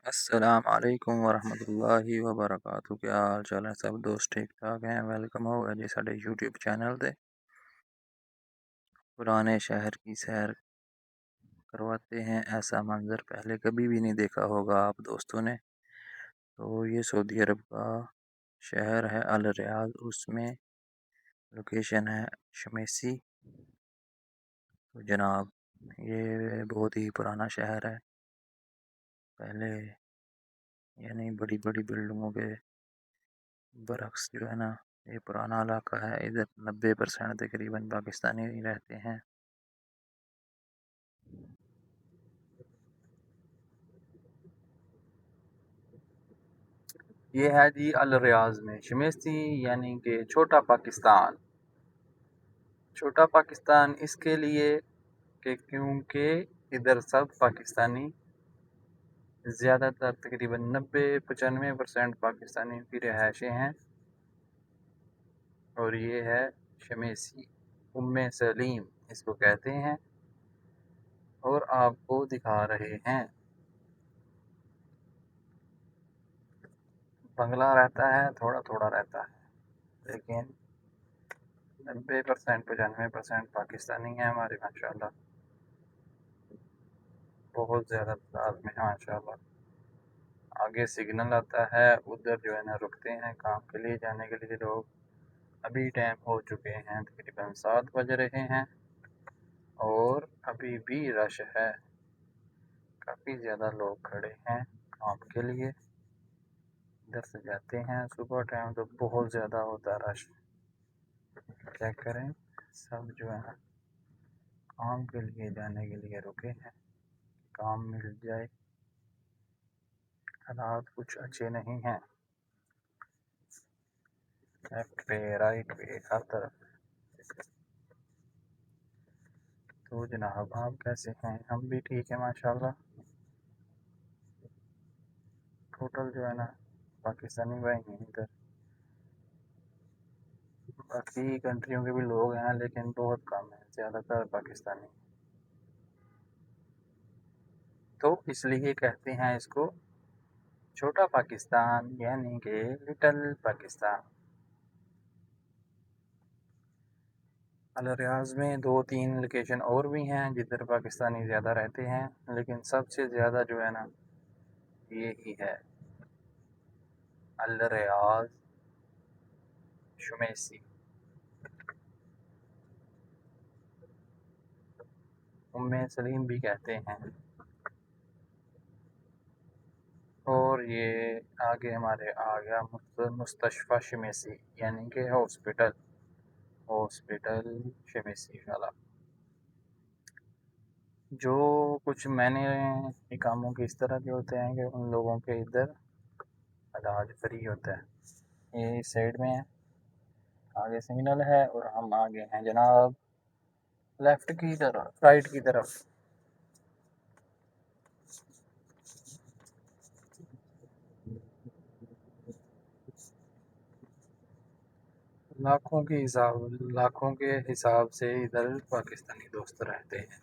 अस्सलाम वालेकुम वरहमतुल्लाहि वबरकातुहू। क्या हाल चाल है सब दोस्त? ठीक ठाक हैं? वेलकम होगा जी साडे यूट्यूब चैनल ते। पुराने शहर की सैर करवाते हैं, ऐसा मंजर पहले कभी भी नहीं देखा होगा आप दोस्तों ने। तो ये सऊदी अरब का शहर है अल रियाद, उसमें लोकेशन है शमेसी। तो जनाब, ये बहुत ही पुराना शहर है। पहले यानी बड़ी बड़ी बिल्डिंगों के बरक्स जो है ना, ये पुराना इलाका है। इधर 90% तकरीबन पाकिस्तानी ही रहते हैं। ये है जी अल रियाज में शमेसी, यानी कि छोटा पाकिस्तान। छोटा पाकिस्तान इसके लिए कि क्योंकि इधर सब पाकिस्तानी, ज़्यादातर तकरीबन 90-95% पाकिस्तानियों की रिहाइशें हैं। और ये है शमेसी, उम्मे सलीम इसको कहते हैं। और आपको दिखा रहे हैं, बंगला रहता है, थोड़ा थोड़ा रहता है, लेकिन 90% 95% पाकिस्तानी हैं हमारे माशाल्लाह। बहुत ज़्यादा तादाद में है माशाल्लाह। आगे सिग्नल आता है, उधर जो है ना रुकते हैं काम के लिए जाने के लिए लोग। अभी टाइम हो चुके हैं तकरीबन 7 बज रहे हैं और अभी भी रश है। काफ़ी ज़्यादा लोग खड़े हैं काम के लिए, इधर से जाते हैं। सुबह टाइम तो बहुत ज़्यादा होता है रश। चेक करें, सब जो है ना काम के लिए जाने के लिए रुके हैं, काम मिल जाए। हालात कुछ अच्छे नहीं हैं, लेफ्ट पे राइट पे हर तरफ। तो जनाब, आप कैसे हैं? हम भी ठीक है माशाल्लाह। टोटल जो है ना पाकिस्तानी भाई हैं इधर। बाकी कंट्रियों के भी लोग हैं लेकिन बहुत कम है, ज़्यादातर पाकिस्तानी। तो इसलिए कहते हैं इसको छोटा पाकिस्तान, यानी कि लिटिल पाकिस्तान। अल रियाज में 2-3 लोकेशन और भी हैं जिधर पाकिस्तानी ज़्यादा रहते हैं, लेकिन सबसे ज़्यादा जो है ना ये ही है अल रियाज शुमेसी। उम्मे सलीम भी कहते हैं। और ये आगे हमारे आ गया मुस्तशफ़ा शमेसी, यानी कि हॉस्पिटल। हॉस्पिटल शमेसी वाला। जो कुछ मैंने कामों के इस तरह के होते हैं कि उन लोगों के इधर इलाज फ्री होता है। ये इस साइड में है, आगे सिग्नल है और हम आगे हैं जनाब लेफ्ट की तरफ, राइट की तरफ। लाखों के हिसाब से इधर पाकिस्तानी दोस्त रहते हैं।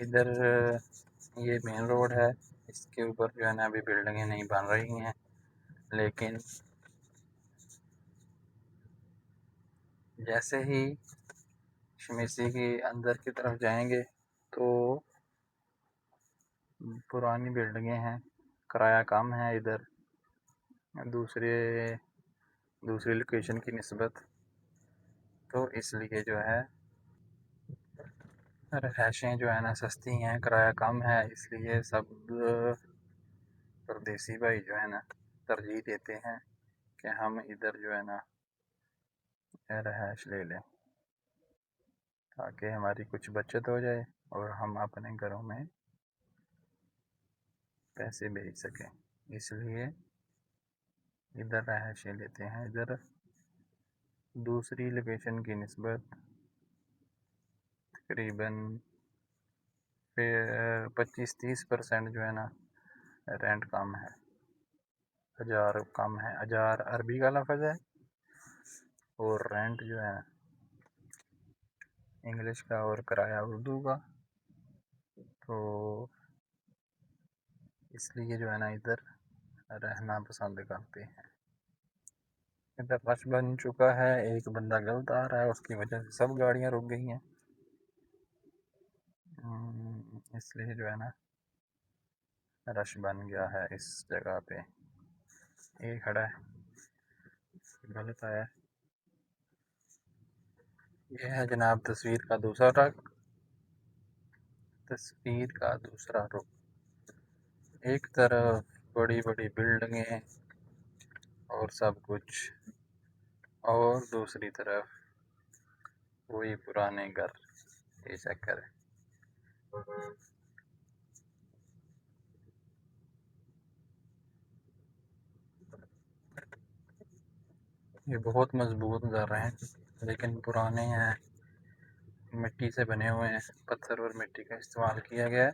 इधर ये मेन रोड है, इसके ऊपर जो है ना अभी बिल्डिंगें नहीं बन रही हैं, लेकिन जैसे ही शमेसी के अंदर की तरफ जाएंगे तो पुरानी बिल्डिंगें हैं, किराया कम है इधर दूसरे दूसरी लोकेशन की निस्बत। तो इसलिए जो है रहायशें जो है ना सस्ती हैं, किराया कम है, इसलिए सब परदेसी भाई जो है ना तरजीह देते हैं कि हम इधर जो है ना रहायश ले लें, ताकि हमारी कुछ बचत हो जाए और हम अपने घरों में पैसे भेज सकें। इसलिए इधर रहायशें लेते हैं। इधर दूसरी लोकेशन की निस्बत तकरीबन फिर 25-30% जो है ना रेंट कम है, अजार कम है। अजार अरबी का लफ्ज़ है और रेंट जो है इंग्लिश का और किराया उर्दू का। तो इसलिए जो है ना इधर रहना पसंद करते हैं। इधर रश बन चुका है, एक बंदा गलत आ रहा है, उसकी वजह से सब गाड़ियां रुक गई हैं। इसलिए जो है ना रश बन गया है इस जगह पे। ये खड़ा है, गलत आया। ये है जनाब तस्वीर का दूसरा रुख। तस्वीर का दूसरा रुख, एक तरफ बड़ी बड़ी बिल्डिंगें और सब कुछ, और दूसरी तरफ वही पुराने घर। ये चक्कर है। ये बहुत मजबूत घर हैं, लेकिन पुराने हैं, मिट्टी से बने हुए हैं, पत्थर और मिट्टी का इस्तेमाल किया गया है।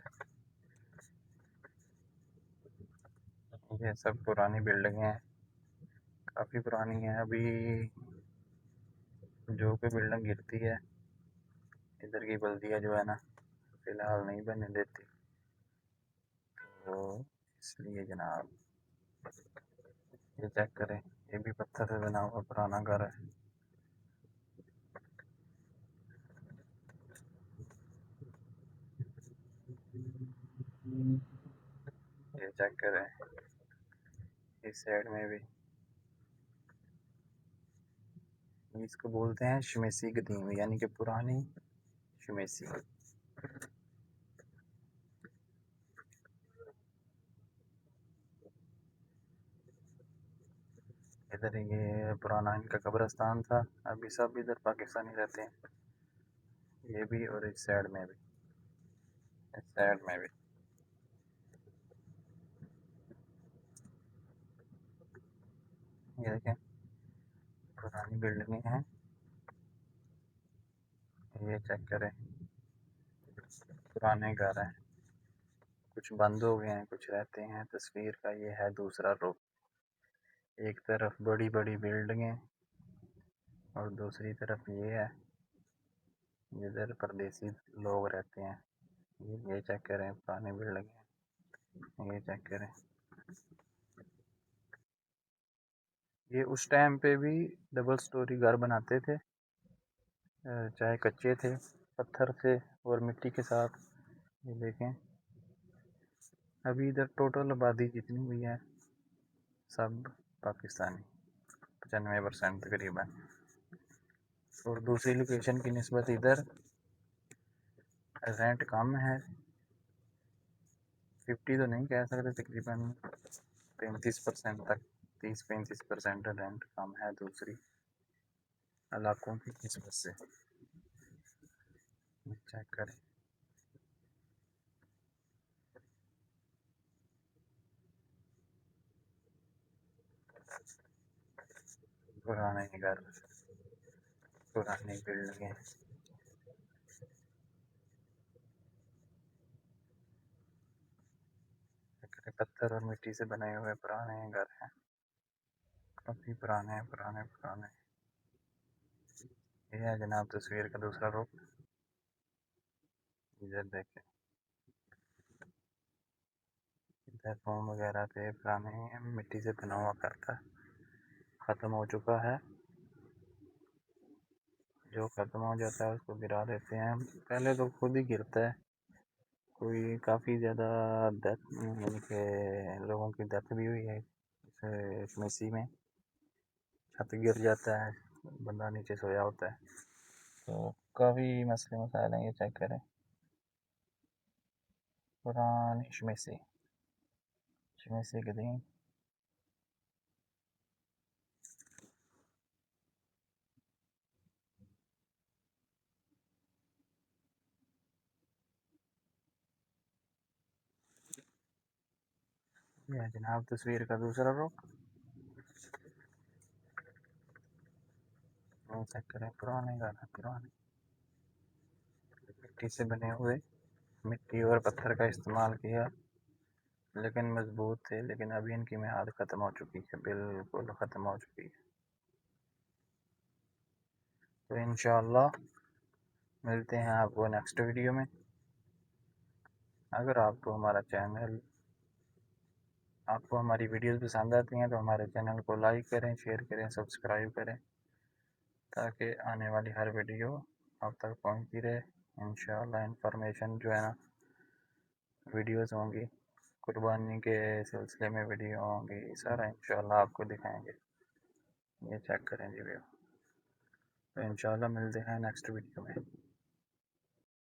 ये सब पुरानी बिल्डिंगें हैं, काफ़ी पुरानी हैं। अभी जो कोई बिल्डिंग गिरती है, इधर की बल्दिया जो है ना फिलहाल नहीं बनने देती, तो इसलिए जनाब ये चेक करें, ये भी पत्थर से बना हुआ पुराना घर है। ये चेक करें, इस साइड में भी। इसको बोलते हैं शमेसी कदीम, यानी कि पुरानी शमेसी। इधर ये पुराना इनका कब्रिस्तान था, अभी सब इधर पाकिस्तानी रहते हैं। ये भी और इस साइड में भी, इस साइड में भी। ये देखें, पुरानी बिल्डिंगें हैं। ये चेक करें, पुराने घर हैं, कुछ बंद हो गए हैं, कुछ रहते हैं। तस्वीर का ये है दूसरा रुख, एक तरफ बड़ी बड़ी बिल्डिंगें और दूसरी तरफ ये है जिधर परदेसी लोग रहते हैं। ये चेक करें, पुरानी बिल्डिंगें। ये चेक करें, ये उस टाइम पे भी डबल स्टोरी घर बनाते थे, चाहे कच्चे थे, पत्थर से और मिट्टी के साथ। ये देखें, अभी इधर टोटल आबादी जितनी हुई है सब पाकिस्तानी, 95% तकरीबन। और दूसरी लोकेशन की निस्बत इधर रेंट कम है, 50 तो नहीं कह सकते, तकरीबन 35% तक, 30-35% रेंट कम है दूसरी इलाकों की निस्बत से। चेक करें, पुराने घर, पुरानी बिल्डिंगें। पत्थर और मिट्टी से बने हुए पुराने घर हैं, काफ़ी पुराने पुराने पुराने। ये है जनाब तस्वीर का दूसरा रुख। इधर देखें, इधर रूम वगैरह थे पुराने, मिट्टी से बना हुआ घर था, ख़त्म हो चुका है। जो ख़त्म हो जाता है उसको गिरा देते हैं, पहले तो खुद ही गिरता है। कोई काफ़ी ज़्यादा डेथ, यानी कि लोगों की डेथ भी हुई है इस मिसी में। छत गिर जाता है, बंदा नीचे सोया होता है, तो काफ़ी मसले मसाइल हैं। ये चेक करें, पुरानी शमेसी, शमेसी कदीम। ये है जनाब तस्वीर का दूसरा रुख। ये चेक करें, पुराने गाने, पुराने मिट्टी से बने हुए, मिट्टी और पत्थर का इस्तेमाल किया, लेकिन मजबूत थे। लेकिन अभी इनकी मियाद ख़त्म हो चुकी है, बिल्कुल ख़त्म हो चुकी है। तो इंशाअल्लाह मिलते हैं आपको नेक्स्ट वीडियो में। अगर आपको हमारा चैनल आपको हमारी वीडियोस पसंद आती हैं तो हमारे चैनल को लाइक करें, शेयर करें, सब्सक्राइब करें, ताकि आने वाली हर वीडियो आप तक पहुंचती रहे। इंशाअल्लाह इंफॉर्मेशन जो है ना वीडियोस होंगी, कुर्बानी के सिलसिले में वीडियो होंगी, सारा इंशाअल्लाह आपको दिखाएंगे। ये चेक करें जी व्यू। तो इंशाअल्लाह मिलते हैं नेक्स्ट वीडियो में।